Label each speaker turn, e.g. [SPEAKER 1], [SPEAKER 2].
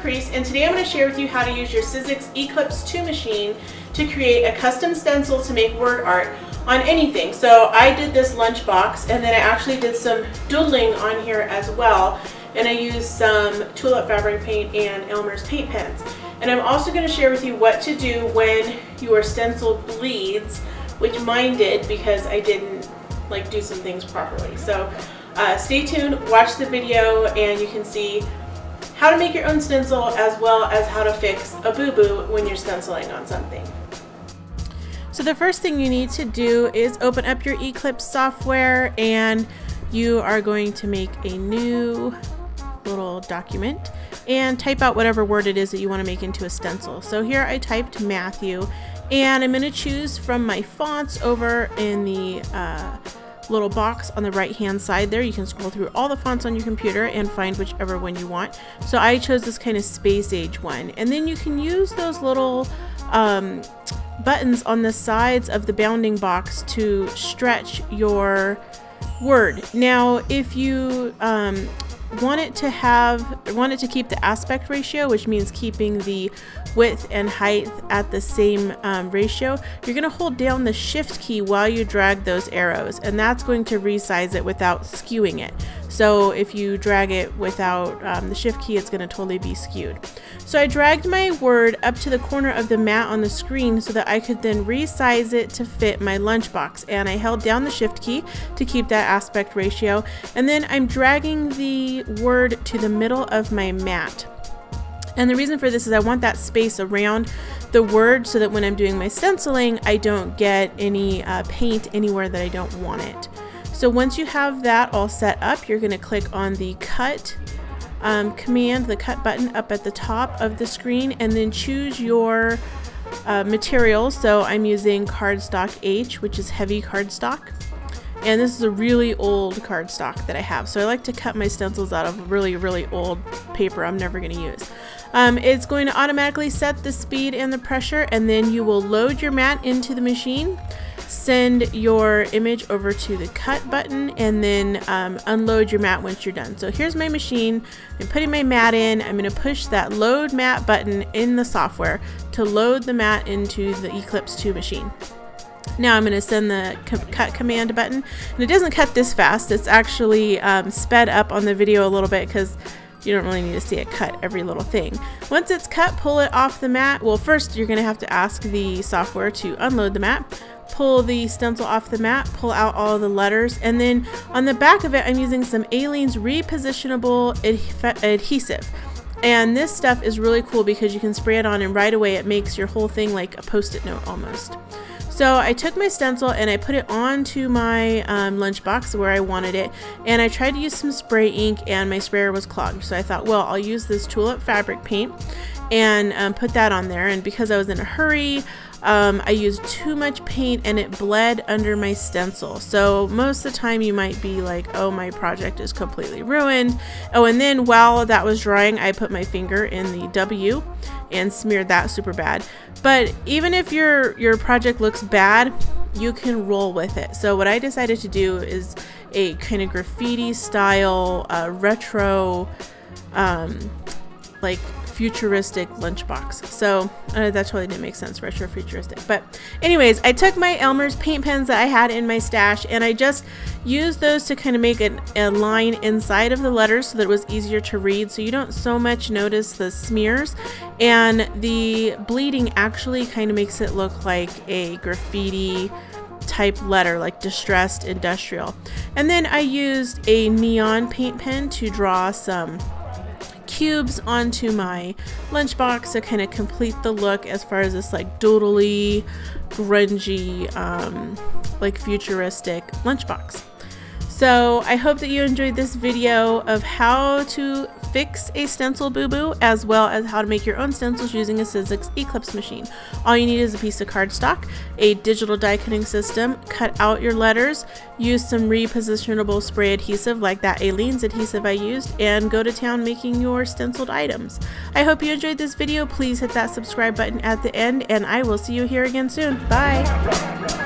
[SPEAKER 1] Caprice, and today I'm going to share with you how to use your Sizzix Eclipse 2 machine to create a custom stencil to make word art on anything. So I did this lunchbox, and then I actually did some doodling on here as well, and I used some tulip fabric paint and Elmer's paint pens. And I'm also going to share with you what to do when your stencil bleeds, which mine did because I didn't do some things properly. So stay tuned, watch the video, and you can see how to make your own stencil as well as how to fix a boo-boo when you're stenciling on something. So the first thing you need to do is open up your Eclipse software, and you are going to make a new little document and type out whatever word it is that you want to make into a stencil. So here I typed Matthew, and I'm going to choose from my fonts over in the little box on the right hand side there. You can scroll through all the fonts on your computer and find whichever one you want. So I chose this kind of space age one, and then you can use those little buttons on the sides of the bounding box to stretch your word. Now if you want it to keep the aspect ratio, which means keeping the width and height at the same ratio, you're going to hold down the shift key while you drag those arrows, and that's going to resize it without skewing it. So if you drag it without the shift key, it's going to totally be skewed. So I dragged my word up to the corner of the mat on the screen so that I could then resize it to fit my lunchbox, and I held down the shift key to keep that aspect ratio, and then I'm dragging the word to the middle of my mat. And the reason for this is I want that space around the word so that when I'm doing my stenciling, I don't get any paint anywhere that I don't want it. So once you have that all set up, you're going to click on the cut command, the cut button up at the top of the screen, and then choose your materials. So I'm using cardstock H, which is heavy cardstock. And this is a really old cardstock that I have. So I like to cut my stencils out of really, really old paper I'm never going to use. It's going to automatically set the speed and the pressure, and then you will load your mat into the machine, send your image over to the cut button, and then unload your mat once you're done. So here's my machine. I'm putting my mat in. I'm going to push that load mat button in the software to load the mat into the Eclipse 2 machine. Now I'm going to send the cut command button, and it doesn't cut this fast. It's actually sped up on the video a little bit because you don't really need to see it cut every little thing. Once it's cut, pull it off the mat. Well, first you're going to have to ask the software to unload the mat, pull the stencil off the mat, pull out all the letters, and then on the back of it I'm using some Aleene's repositionable adhesive. And this stuff is really cool because you can spray it on and right away it makes your whole thing like a post-it note almost. So I took my stencil and I put it onto my lunchbox where I wanted it, and I tried to use some spray ink and my sprayer was clogged. So I thought, well, I'll use this tulip fabric paint and put that on there. And because I was in a hurry, I used too much paint and it bled under my stencil. So most of the time you might be like, oh, my project is completely ruined. Oh, and then while that was drying, I put my finger in the W and smeared that super bad. But even if your project looks bad, you can roll with it. So what I decided to do is a kind of graffiti style retro like futuristic lunchbox. So that totally didn't make sense, retro futuristic. But anyways, I took my Elmer's paint pens that I had in my stash, and I just used those to kind of make a line inside of the letters so that it was easier to read, so you don't so much notice the smears, and the bleeding actually kind of makes it look like a graffiti type letter, like distressed industrial. And then I used a neon paint pen to draw some cubes onto my lunchbox to kind of complete the look as far as this like doodly, grungy, like futuristic lunchbox. So I hope that you enjoyed this video of how to fix a stencil boo-boo, as well as how to make your own stencils using a Sizzix Eclipse machine. All you need is a piece of cardstock, a digital die cutting system, cut out your letters, use some repositionable spray adhesive like that Aleene's adhesive I used, and go to town making your stenciled items. I hope you enjoyed this video. Please hit that subscribe button at the end, and I will see you here again soon. Bye!